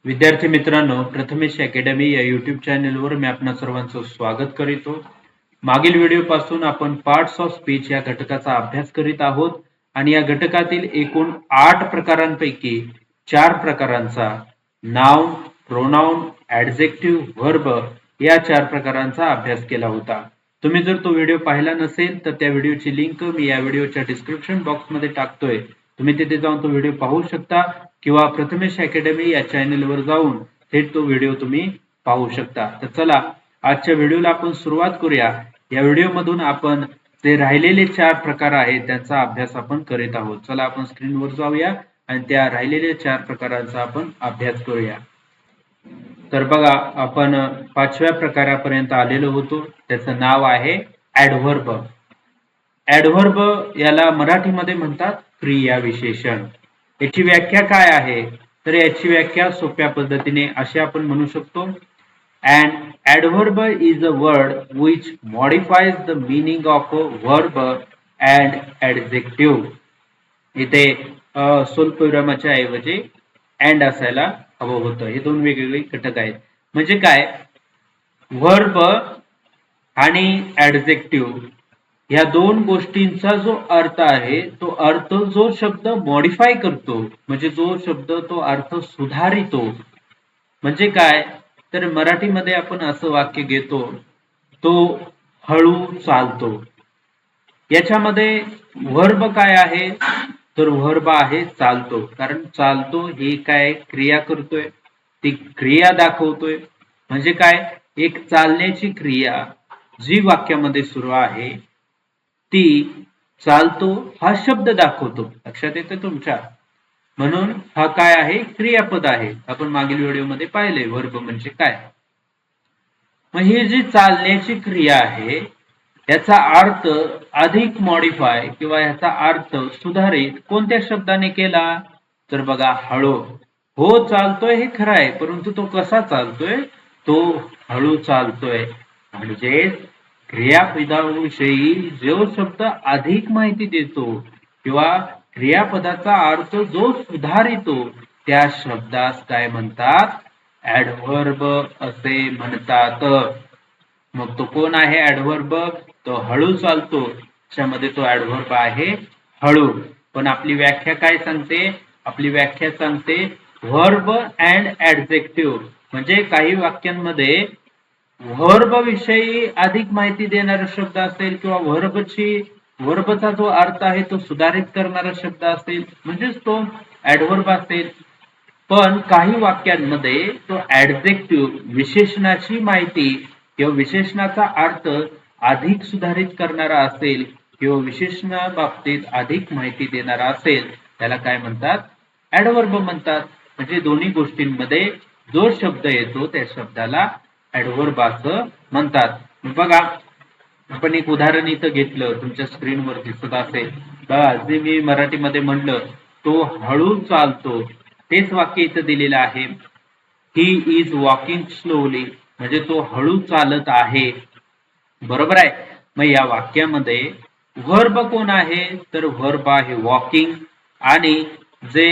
विद्यार्थी मित्रांनो, प्रथमेश अकॅडमी या यूट्यूब चॅनलवर मी आपणा सर्वांचं स्वागत करीतो। मागील व्हिडिओपासून आपण पार्ट्स ऑफ स्पीच या घटकाचा अभ्यास करीत आहोत आणि या घटकातील एकूण 8 प्रकारांपैकी 4 प्रकारांचा नाउन, प्रोनाउन, ॲडजेक्टिव्ह, व्हर्ब या 4 प्रकारांचा अभ्यास केला होता। तुम्ही जर तो व्हिडिओ पाहिला नसेल तर त्या व्हिडिओची लिंक मी या व्हिडिओच्या डिस्क्रिप्शन बॉक्समध्ये टाकतोय। तुम्ही तिथे जाऊन तो व्हिडिओ पाहू शकता किंवा प्रथमेश अकॅडमी या चॅनलवर जाऊन थेट तो व्हिडिओ तुम्ही पाहू शकता। तर चला आजच्या व्हिडिओला आपण सुरुवात करूया। या व्हिडिओमधून आपण जे राहिलेले 4 प्रकार आहेत त्यांचा अभ्यास आपण करीत आहोत। चला आपण स्क्रीनवर जाऊया आणि त्या राहिलेल्या 4 प्रकारांचा आपण अभ्यास करूया। तर बघा आपण 5व्या प्रकारापर्यंत आलेलो होतो। त्याचं नाव आहे ॲडव्हर्ब। ॲडव्हर्ब याला मराठीमध्ये म्हणतात क्रियाविशेषण। याची व्याख्या काय आहे तर याची व्याख्या सोप्या पद्धतीने अशी आपण म्हणू शकतो, an adverb is a word which modifies the meaning of a verb and adjective. इथे स्वल्पविरामाच्या ऐवजी and असायला हवं होतं। हे दोन वेगवेगळे घटक आहेत। म्हणजे काय, वर्ब आणि ॲडजेक्टिव्ह या दोन गोष्टींचा जो अर्थ आहे तो अर्थ जो शब्द मॉडिफाय करतो, म्हणजे जो शब्द तो अर्थ सुधारितो। म्हणजे काय, तर मराठीमध्ये आपण असं वाक्य घेतो, तो हळू चालतो। याच्यामध्ये वर्ब काय आहे तर वर्ब आहे चालतो। कारण चालतो हे काय क्रिया करतोय, ती क्रिया दाखवतोय। म्हणजे काय, एक चालण्याची क्रिया जी वाक्यामध्ये सुरू आहे ती चालतो हा शब्द दाखवतो। लक्षात येतं तुमच्या? म्हणून हा काय आहे, क्रियापद आहे। आपण मागील व्हिडिओमध्ये पाहिले वर्ब म्हणजे काय। मग ही जी चालण्याची क्रिया आहे याचा अर्थ अधिक मॉडिफाय किंवा याचा अर्थ सुधारित कोणत्या शब्दाने केला तर बघा हळू। हो चालतोय हे खरं आहे, परंतु तो कसा चालतोय, तो हळू चालतोय। म्हणजे क्रियापदाविषयी जो शब्द अधिक माहिती देतो किंवा क्रियापदाचा अर्थ जो सुधारितो त्या शब्दास काय म्हणतात, ॲडव्हर्ब असे म्हणतात। मग तो कोण आहे ॲडव्हर्ब, तो हळू चालतो, त्यामध्ये तो ॲडव्हर्ब आहे हळू। पण आपली व्याख्या काय सांगते, आपली व्याख्या सांगते व्हर्ब अँड ॲडजेक्टिव्ह। म्हणजे काही वाक्यांमध्ये व्हर्ब विषयी अधिक माहिती देणारा शब्द असेल किंवा व्हर्बचा जो अर्थ आहे तो सुधारित करणारा शब्द असेल म्हणजेच तो ॲडव्हर्ब असेल। पण काही वाक्यांमध्ये तो ॲडजेक्टिव्ह विशेषणाची माहिती किंवा विशेषणाचा अर्थ अधिक सुधारित करणारा असेल किंवा विशेषणा बाबतीत अधिक माहिती देणारा असेल त्याला काय म्हणतात, ॲडव्हर्ब म्हणतात। म्हणजे दोन्ही गोष्टींमध्ये जो शब्द येतो त्या शब्दाला ॲडव्हर्ब असं म्हणतात। बघा आपण एक उदाहरण इथं घेतलं, तुमच्या स्क्रीनवर दिसत असेल बघा, जे मी मराठीमध्ये म्हणलं तो हळू चालतो, तेच वाक्य इथं दिलेलं आहे, ही इज वॉकिंग स्लोली। म्हणजे तो हळू चालत आहे, बरोबर आहे। मग या वाक्यामध्ये व्हर्ब कोण आहे तर व्हर्ब आहे वॉकिंग आणि जे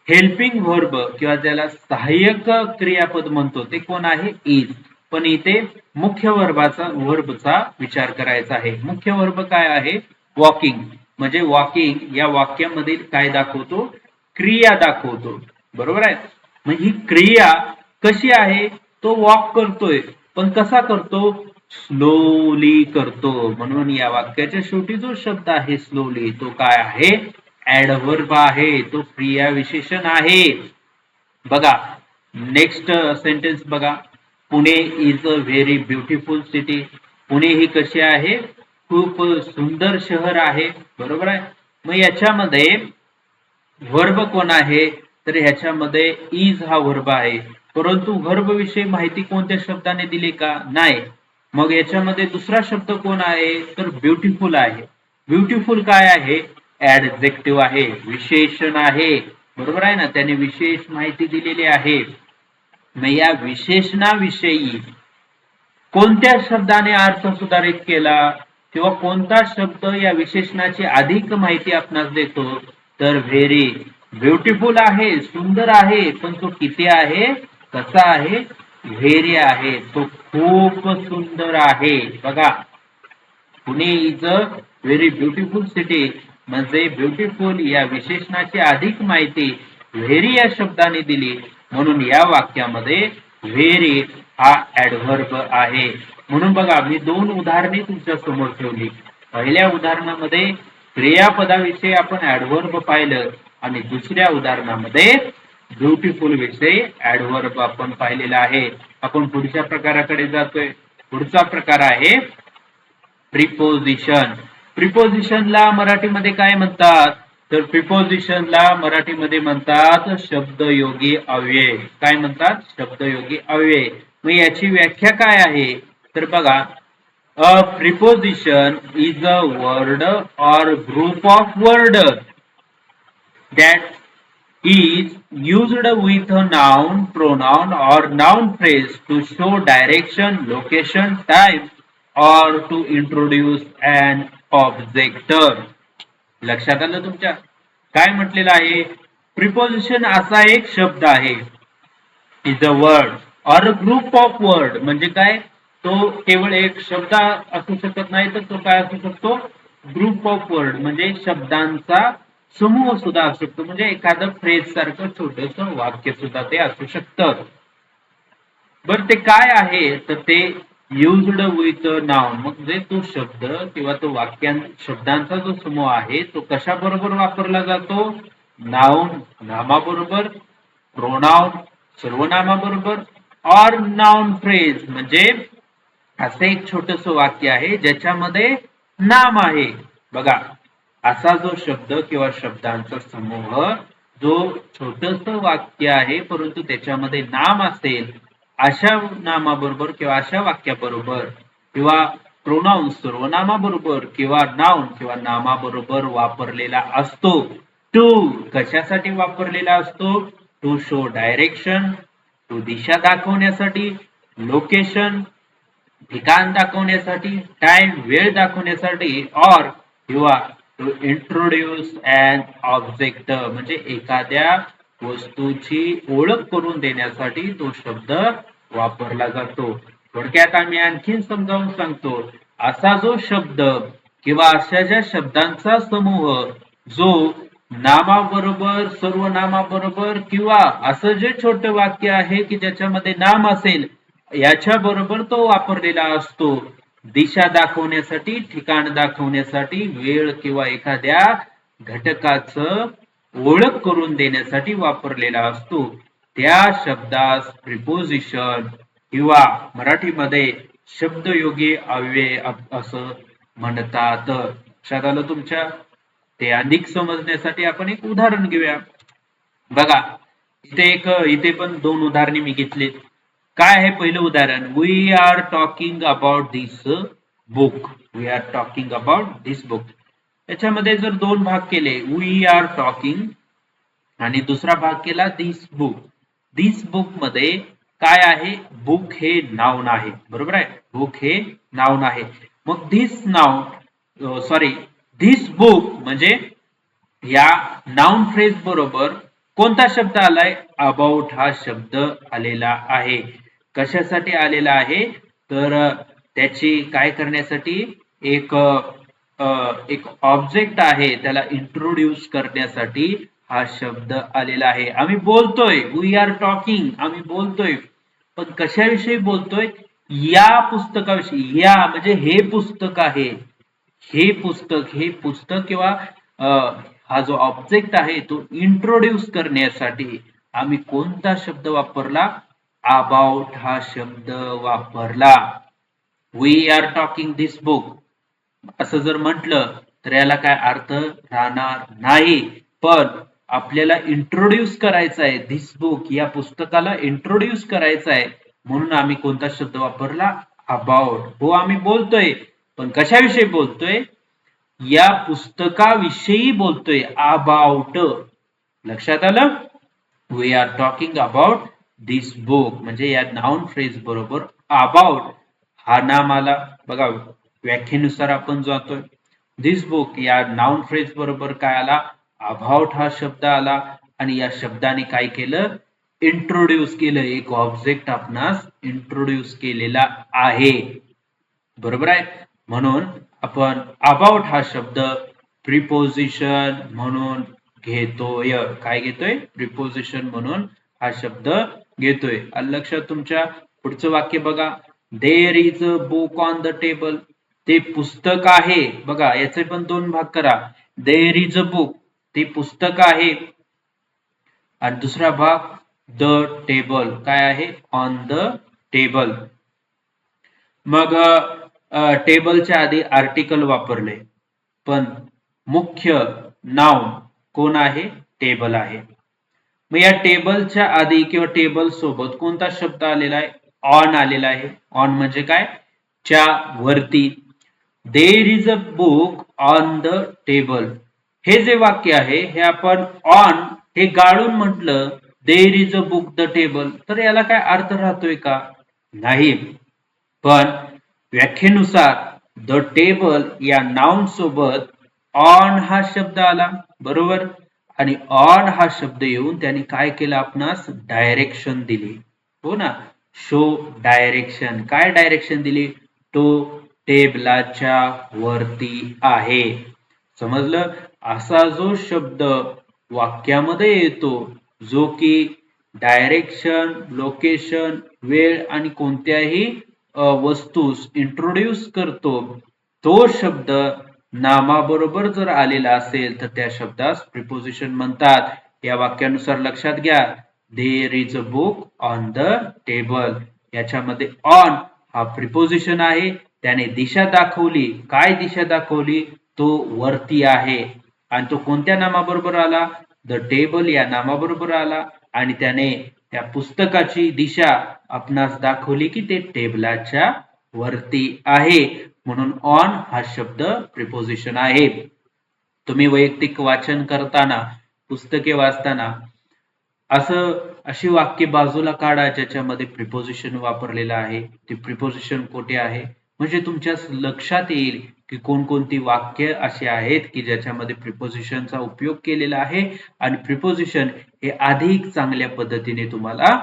हेल्पिंग व्हर्ब किंवा ज्याला सहाय्यक क्रियापद म्हणतो ते कोण आहे, इज। पण इथे मुख्य व्हर्बचा विचार करायचा आहे। मुख्य व्हर्ब काय आहे, वॉकिंग। म्हणजे वॉकिंग या वाक्यामधील काय दाखवतो, क्रिया दाखवतो, बरोबर आहे। मग ही क्रिया कशी आहे, तो वॉक करतोय पण कसा करतो, स्लोली करतो। म्हणून या वाक्याच्या शेवटी जो शब्द आहे स्लोली तो काय आहे, ॲडव्हर्ब आहे, तो क्रिया विशेषण आहे। बघा नेक्स्ट सेंटेन्स बघा, Pune is a very beautiful city. Pune ही कशी आहे, खूप सुंदर शहर आहे, बरोबर आहे। मग याच्यामध्ये व्हर्ब कोण आहे तर ह्याच्यामध्ये इज हा व्हर्ब आहे, परंतु व्हर्ब विषयी माहिती कोणत्या शब्दाने दिली का, नाही। मग याच्यामध्ये दुसरा शब्द कोण आहे तर ब्युटिफुल आहे। ब्युटिफुल काय आहे, ॲडजेक्टिव्ह आहे, विशेषण आहे, बरोबर आहे ना, त्याने विशेष माहिती दिलेली आहे। मग या विशेषणाविषयी कोणत्या शब्दाने अर्थ सुधारित केला किंवा कोणता शब्द या विशेषणाची अधिक माहिती आपणास देतो तर व्हेरी। ब्युटिफुल आहे, सुंदर आहे, पण तो किती आहे, कसा आहे? व्हेरी आहे, तो खूप सुंदर आहे. बघा, Pune is a very beautiful city, म्हणजे ब्युटिफुल या विशेषणाची अधिक माहिती व्हेरी या शब्दाने दिली, म्हणून या वाक्यामध्ये व्हेरी हा ऍडव्हर्ब आहे. म्हणून बघा, मी दोन उदाहरणे तुमच्या समोर ठेवली. पहिल्या उदाहरणामध्ये क्रियापदाविषयी आपण ऍडव्हर्ब पाहिलं आणि दुसऱ्या उदाहरणामध्ये ब्युटिफुल विषयी ऍडव्हर्ब आपण पाहिलेला आहे. आपण पुढच्या प्रकाराकडे जातोय. पुढचा प्रकार आहे प्रिपोजिशन. प्रिपोजिशनला मराठीमध्ये काय म्हणतात? तर प्रिपोजिशनला मराठीमध्ये म्हणतात शब्दयोगी अव्यय. काय म्हणतात? शब्दयोगी अव्यय. मग याची व्याख्या काय आहे? तर बघा, अ प्रिपोजिशन इज अ वर्ड और group of word that is used with a noun, pronoun or noun phrase to show direction, location, time or to introduce an object. लक्षात आलं तुमच्या? काय म्हटलेलं आहे? प्रिपोजिशन असा एक शब्द आहे, इज अ वर्ड और ग्रुप ऑफ वर्ड, म्हणजे काय? तो केवळ एक शब्द असू शकत नाही, तर तो काय असू शकतो? ग्रुप ऑफ वर्ड, म्हणजे शब्दांचा समूह सुद्धा असू शकतो. म्हणजे एखादं फ्रेज सारखं छोटस वाक्य सुद्धा ते असू शकतं. बरं, ते काय आहे? तर ते युज्ड विथ नाउन, म्हणजे तो शब्द किंवा तो शब्दांचा जो समूह आहे तो कशा बरोबर वापरला जातो? नाउन, नामाबरोबर, प्रोनाउन, सर्वनामाबरोबर, और नाउन फ्रेज, म्हणजे असं एक छोटस वाक्य आहे ज्याच्यामध्ये नाम आहे. बघा, असा जो शब्द किंवा शब्दांचा समूह जो छोटस वाक्य आहे परंतु त्याच्यामध्ये नाम असेल, अशा नामाबरोबर किंवा अशा वाक्याबरोबर किंवा प्रोनाउन सर्वनामाबरोबर किंवा नाउन किंवा नामाबरोबर वापरलेला असतो. टू कशासाठी वापरलेला असतो? टू शो डायरेक्शन, टू दिशा दाखवण्यासाठी, लोकेशन ठिकाण दाखवण्यासाठी, टाइम वेळ दाखवण्यासाठी, और किंवा टू इंट्रोड्यूस अन ऑब्जेक्ट, म्हणजे एखाद्या वस्तूची ओळख करून देण्यासाठी तो शब्द वापरला जातो. थोडक्यात आम्ही आणखीन समजावून सांगतो. असा जो शब्द किंवा अशा ज्या शब्दांचा समूह जो नामाबरोबर, सर्वनामाबरोबर किंवा असं जे छोटं वाक्य आहे की ज्याच्यामध्ये नाम असेल, याच्या बरोबर तो वापरलेला असतो. दिशा दाखवण्यासाठी, ठिकाण दाखवण्यासाठी, वेळ किंवा एखाद्या घटकाचं ओळख करून देण्यासाठी वापरलेला असतो. त्या शब्दास प्रिपोजिशन किंवा मराठीमध्ये शब्दयोगी अव्यय असं म्हणतात. लक्षात आलं तुमच्या? ते अधिक समजण्यासाठी आपण एक उदाहरण घेऊया. बघा, इथे पण दोन उदाहरणे मी घेतली. काय आहे पहिलं उदाहरण? We are talking about this book. We are talking about this book. त्याच्यामध्ये जर दोन भाग केले, वी आर टॉकिंग आणि दुसरा भाग केला दिस बुक. दिस बुक मध्ये काय आहे? बुक हे नाउन आहे, बरोबर आहे? बुक हे नाउन आहे. मग दिस बुक म्हणजे या नाउन फ्रेज बरोबर कोणता शब्द आलाय? अबाउट हा शब्द आलेला आहे. कशासाठी आलेला आहे? तर त्याची काय करण्यासाठी एक ऑब्जेक्ट आहे त्याला इंट्रोड्यूस करण्यासाठी हा शब्द आलेला आहे. आम्ही बोलतोय, वी आर टॉकिंग, आम्ही बोलतोय, पण कशाविषयी बोलतोय? या पुस्तकाविषयी. या म्हणजे हे पुस्तक आहे. हे पुस्तक किंवा हा जो ऑब्जेक्ट आहे तो इंट्रोड्यूस करण्यासाठी आम्ही कोणता शब्द वापरला? अबाउट हा शब्द वापरला. We are talking this book असं जर म्हटलं तर याला काय अर्थ राहणार नाही. पण आपल्याला इंट्रोड्यूस करायचं आहे, दिस बुक या पुस्तकाला इंट्रोड्यूस करायचं आहे, म्हणून आम्ही कोणता शब्द वापरला? अबाउट. हो, आम्ही बोलतोय, पण कशाविषयी बोलतोय? या पुस्तकाविषयी बोलतोय. अबाउट. लक्षात आलं? We are talking about this book म्हणजे या नाउन फ्रेज बरोबर अबाउट हा नाम आला. बघा, व्याख्येनुसार आपण जातोय. दिस बुक या नाउन फ्रेज बरोबर काय आला? अबाउट हा शब्द आला आणि या शब्दाने काय केलं? इंट्रोड्यूस केलं, एक ऑब्जेक्ट आपणास इंट्रोड्यूस केलेला आहे. बरोबर आहे. म्हणून आपण अबाउट हा शब्द प्रिपोजिशन म्हणून घेतोय. काय घेतोय? प्रिपोजिशन म्हणून हा शब्द घेतोय. लक्षात तुमच्या. पुढचं वाक्य बघा. There is a book on the table. ते पुस्तक आहे. बघा याचे पण दोन भाग करा. देअर इज अ बुक, ते पुस्तक आहे. आणि दुसरा भाग द टेबल, काय आहे? On the table. मग टेबलच्या आधी आर्टिकल वापरले, पण मुख्य नाउन कोण आहे? टेबल आहे. मग या टेबलच्या आधी किंवा टेबल सोबत कोणता शब्द आलेला आहे? ऑन आलेला आहे. ऑन म्हणजे काय? च्या वरती. There is a book on the table, हे जे वाक्य आहे हे आपण ऑन हे गाळून म्हटलं there is a book the table, तर याला काय अर्थ राहतोय का? नाही. पण व्याख्येनुसार द टेबल या नाउन सोबत ऑन हा शब्द आला. बरोबर. आणि ऑन हा शब्द येऊन त्याने काय केलं? आपणास डायरेक्शन दिली. हो ना. Show direction. काय डायरेक्शन दिली? तो टेबलाच्या वरती आहे. समजलं? असा जो शब्द वाक्यामध्ये येतो जो की डायरेक्शन, लोकेशन, वेळ आणि कोणत्याही वस्तूस इंट्रोड्यूस करतो, तो शब्द नामाबरोबर जर आलेला असेल तर त्या शब्दास प्रिपोजिशन म्हणतात. या वाक्यानुसार लक्षात घ्या. There is a book on the table, याच्यामध्ये ऑन हा प्रिपोजिशन आहे. त्याने दिशा दाखवली. काय दिशा दाखवली? तो वरती आहे. आणि तो कोणत्या नामाबरोबर आला? द टेबल या नामाबरोबर आला. आणि त्याने त्या पुस्तकाची दिशा आपणास दाखवली की ते टेबलाच्या वरती आहे. म्हणून ऑन हा शब्द प्रिपोजिशन आहे. तुम्ही वैयक्तिक वाचन करताना, पुस्तके वाचताना अशी वाक्य बाजूला काढा ज्याच्यामध्ये प्रिपोजिशन वापरलेलं आहे. ते प्रिपोजिशन कोठे आहे म्हणजे तुमच्या लक्षात येईल की कोणकोणती वाक्य अशी आहेत की ज्याच्यामध्ये प्रिपोजिशनचा उपयोग केलेला आहे आणि प्रिपोजिशन हे अधिक चांगल्या पद्धतीने तुम्हाला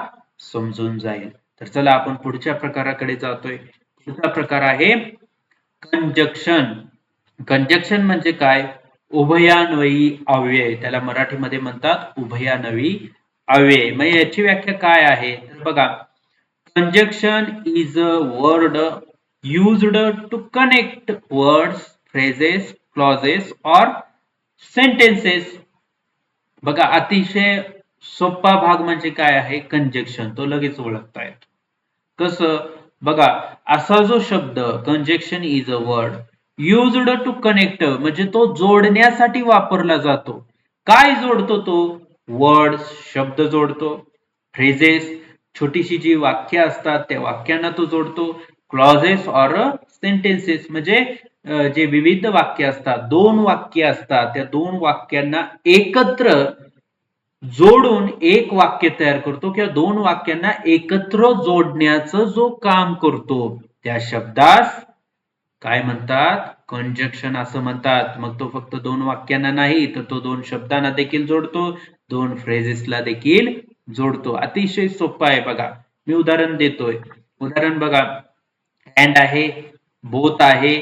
समजून जाईल. तर चला आपण पुढच्या प्रकाराकडे जातोय. पुढचा प्रकार आहे कंजक्शन. कंजक्शन म्हणजे काय? उभयान्वयी अव्यय, त्याला मराठीमध्ये म्हणतात उभयान्वयी अव्यय. मग याची व्याख्या काय आहे? बघा. Conjunction is a word used to connect words, phrases, clauses or sentences. बघा अतिशय सोपा भाग म्हणजे काय आहे? कंजक्शन. तो लगेच ओळखता येतो. कसं? बघा असा जो शब्द conjunction is a word used to connect म्हणजे तो जोडण्यासाठी वापरला जातो. काय जोडतो तो? वर्ड्स, शब्द जोडतो. फ्रेजेस, छोटीशी जी वाक्य असतात त्या वाक्यांना तो जोडतो. क्लॉजेस ऑर सेंटेन्सेस म्हणजे जे विविध वाक्य असतात, दोन वाक्य असतात, त्या दोन वाक्यांना एकत्र जोडून एक वाक्य तयार करतो किंवा दोन वाक्यांना एकत्र जोडण्याचं जो काम करतो त्या शब्दास काय म्हणतात? कंजक्शन असं म्हणतात. मग तो फक्त दोन वाक्यांना नाही तर तो दोन शब्दांना देखील जोडतो, दोन फ्रेजेसला देखील जोडतो. अतिशय सोपं आहे. बघा मी उदाहरण देतोय. उदाहरण बघा. अँड आहे, बोथ आहे,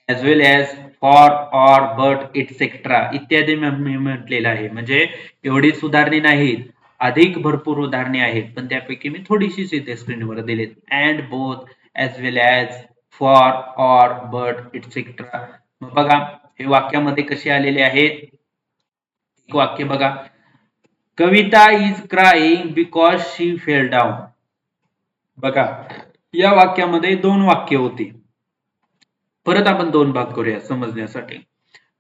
as well as, for, or, but, etcetera इत्यादी मी म्हटलेलं आहे. म्हणजे एवढीच उदाहरणे नाहीत, अधिक भरपूर उदाहरणे आहेत, पण त्यापैकी मी थोडीशीच इथे स्क्रीनवर दिलीत. And, both, as well as, for, or, but, etcetera. मग बघा हे वाक्यामध्ये कसे आलेले आहेत? एक वाक्य बघा. Kavita is crying because she fell down. बघा या वाक्यामध्ये दोन वाक्य होती. परत आपण दोन भाग करूया समजण्यासाठी.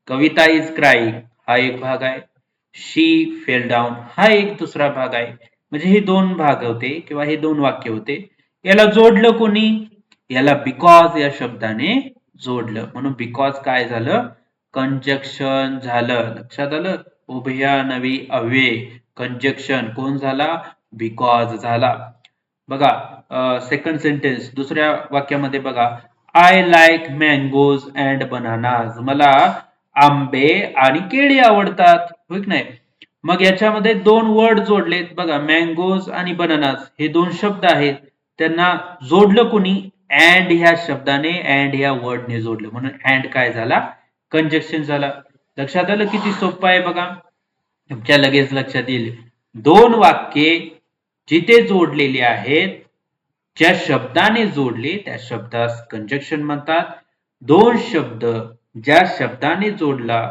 कविता इज क्राईंग हा एक भाग आहे. शी फेल डाऊन हा एक दुसरा भाग आहे. म्हणजे हे दोन भाग होते किंवा हे दोन वाक्य होते. याला जोडलं कोणी? याला बिकॉज या शब्दाने जोडलं. म्हणून बिकॉज काय झालं? कंजक्शन झालं. लक्षात आलं? उभयान्वयी अव्यय कंजक्शन कोण झाला? बिकॉज झाला. बघा सेकंड सेंटेन्स दुसऱ्या वाक्यामध्ये बघा. I like mangoes and bananas. मला आंबे आणि केळी आवडतात. होय की नाही? मग याच्यामध्ये दोन वर्ड जोडलेत बघा, मँगोज आणि बनानास हे दोन शब्द आहेत, त्यांना जोडलं कोणी, अँड ह्या शब्दाने, अँड ह्या वर्डने जोडलं, म्हणून अँड काय झाला, कंजक्शन झाला. लक्षात आलं किती सोपं आहे बघा. तुमच्या लगेच लक्षात येईल, दोन वाक्ये जिथे जोडलेली आहेत, ज्या शब्दाने जोडले त्या शब्दास कंजक्शन म्हणतात. दोन शब्द ज्या शब्दाने जोडला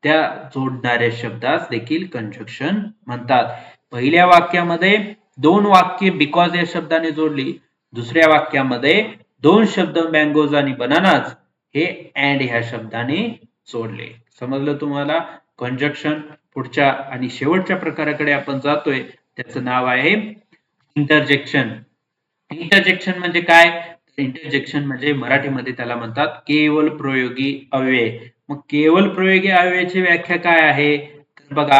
त्या जोडणाऱ्या शब्दास देखील कंजक्शन म्हणतात. पहिल्या वाक्यामध्ये दोन वाक्ये बिकॉज या शब्दाने जोडली, दुसऱ्या वाक्यामध्ये दोन शब्द मँगोज आणि बनानाज हे अँड ह्या शब्दाने जोडले. समजलं तुम्हाला कंजक्शन. पुढच्या आणि शेवटच्या प्रकाराकडे आपण जातोय, त्याचं नाव आहे इंटरजेक्शन. इंटरजेक्शन म्हणजे काय, इंटरजेक्शन म्हणजे मराठीमध्ये त्याला म्हणतात केवल प्रयोगी अव्यय. मग केवल प्रयोगी अव्ययाची व्याख्या काय आहे, तर बघा,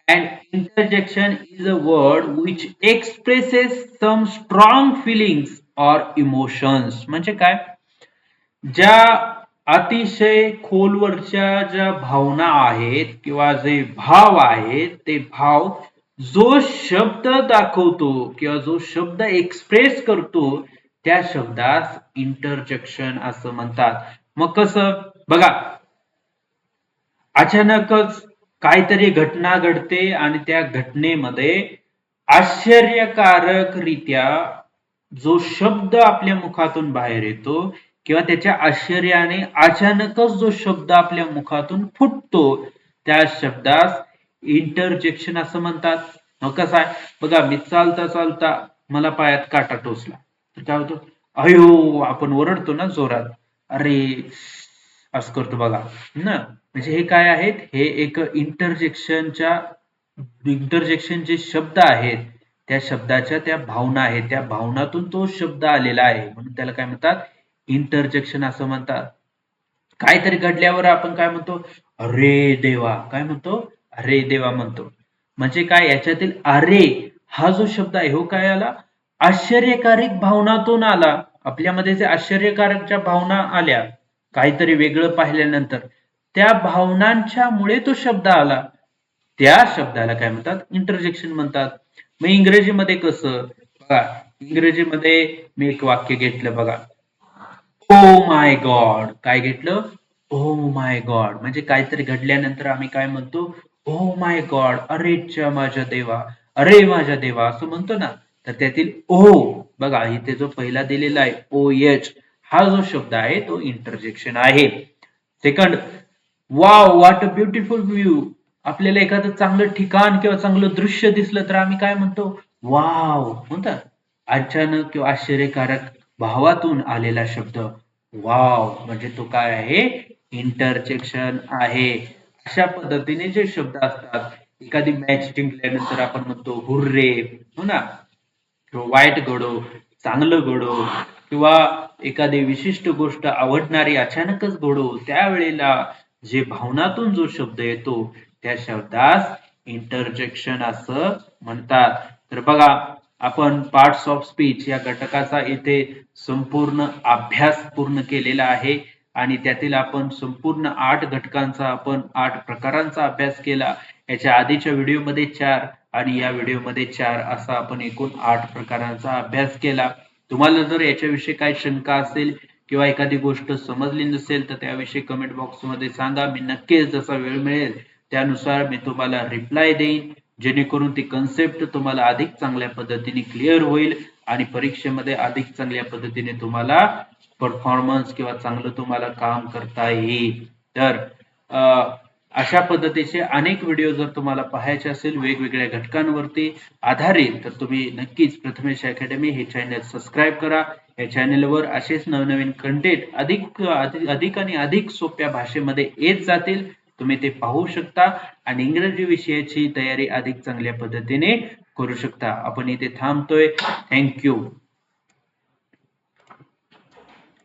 an interjection is a word which expresses some strong feelings or emotions. म्हणजे काय, ज्या अतिशय खोलवरच्या ज्या भावना आहेत किंवा जे भाव आहेत, ते भाव जो शब्द दाखवतो किंवा जो शब्द एक्सप्रेस करतो त्या शब्दास इंटरजेक्शन असं म्हणतात. मग कसं बघा, अचानकच काहीतरी घटना घडते आणि त्या घटनेमध्ये आश्चर्यकारकरित्या जो शब्द आपल्या मुखातून बाहेर येतो किंवा त्याच्या आश्चर्याने अचानकच जो शब्द आपल्या मुखातून फुटतो त्या शब्दास इंटरजेक्शन असं म्हणतात. मग कसं आहे बघा, मी चालता चालता मला पायात काटा टोचला तर काय होतं, अयो आपण ओरडतो ना जोरात, अरे असं करतो बघा ना. म्हणजे हे काय आहेत, हे एक इंटरजेक्शन जे शब्द आहेत त्या शब्दाच्या त्या भावना आहेत, त्या भावनातून तो शब्द आलेला आहे, म्हणून त्याला काय म्हणतात, इंटरजेक्शन असं म्हणतात. काहीतरी घडल्यावर आपण काय म्हणतो, अरे देवा, काय म्हणतो, अरे देवा म्हणतो. म्हणजे काय, याच्यातील अरे हा जो शब्द आहे हो काय आला, आश्चर्यकारक भावनातून आला. आपल्यामध्ये जे आश्चर्यकारक ज्या भावना आल्या काहीतरी वेगळं पाहिल्यानंतर, त्या भावनांच्या मुळे तो शब्द आला, त्या शब्दाला काय म्हणतात, इंटरजेक्शन म्हणतात. मग इंग्रजीमध्ये कसं बघा, इंग्रजीमध्ये मी एक वाक्य घेतलं बघा, ओ माय गॉड. काय घेतलं, ओ माय गॉड. म्हणजे काहीतरी घडल्यानंतर आम्ही काय म्हणतो, ओ माय गॉड, अरेच्या माझ्या देवा, अरे माझ्या देवा असं म्हणतो ना. तर त्यातील ओ बघा, इथे जो पहिला दिलेला आहे ओ एच हा जो शब्द आहे तो इंटरजेक्शन आहे. Second, wow what a beautiful view. आपल्याला एखादं चांगलं ठिकाण किंवा चांगलं दृश्य दिसलं तर आम्ही काय म्हणतो, वाव म्हणतात. अचानक किंवा आश्चर्यकारक भावातून आलेला शब्द वाव म्हणजे तो काय आहे, इंटरजेक्शन आहे. अशा पद्धतीने जे शब्द असतात, एखादी मॅच जिंकल्यानंतर आपण म्हणतो हुर्रे, हो ना, किंवा वाईट घडो, चांगलं घडो, किंवा एखादी विशिष्ट गोष्ट आवडणारी अचानकच घडो, त्यावेळेला जे भावनातून जो शब्द येतो त्या शब्दास इंटरजेक्शन असं म्हणतात. तर बघा, आपण पार्ट्स ऑफ स्पीच या घटकाचा इथे संपूर्ण अभ्यास पूर्ण केलेला आहे आणि त्यातील आपण संपूर्ण 8 घटकांचा, आपण 8 प्रकारांचा अभ्यास केला. याच्या आधीच्या व्हिडिओमध्ये 4 आणि या व्हिडिओमध्ये 4 असा आपण एकूण 8 प्रकारांचा अभ्यास केला. तुम्हाला जर याच्याविषयी काही शंका असेल किंवा एखादी गोष्ट समजली नसेल तर त्याविषयी कमेंट बॉक्समध्ये सांगा. मी नक्कीच जसा वेळ मिळेल त्यानुसार मी तुम्हाला रिप्लाय देईन, जेणेकरून ती कन्सेप्ट तुम्हाला अधिक चांगल्या पद्धतीने क्लिअर होईल आणि परीक्षेमध्ये अधिक चांगल्या पद्धतीने तुम्हाला परफॉर्मन्स किंवा चांगलं तुम्हाला काम करता येईल. तर अशा पद्धतीचे अनेक व्हिडिओ जर तुम्हाला पाहायचे असेल वेगवेगळ्या घटकांवरती आधारित, तर तुम्ही नक्कीच प्रथमेश अकॅडमी हे चॅनल सबस्क्राईब करा. या चॅनलवर असेच नवनवीन कंटेंट अधिक आणि अधिक सोप्या भाषेमध्ये येत जातील. तुम्ही ते पाहू शकता आणि इंग्रजी विषयाची तयारी अधिक चांगल्या पद्धतीने करू शकता. आपण इथे थांबतोय. थँक्यू.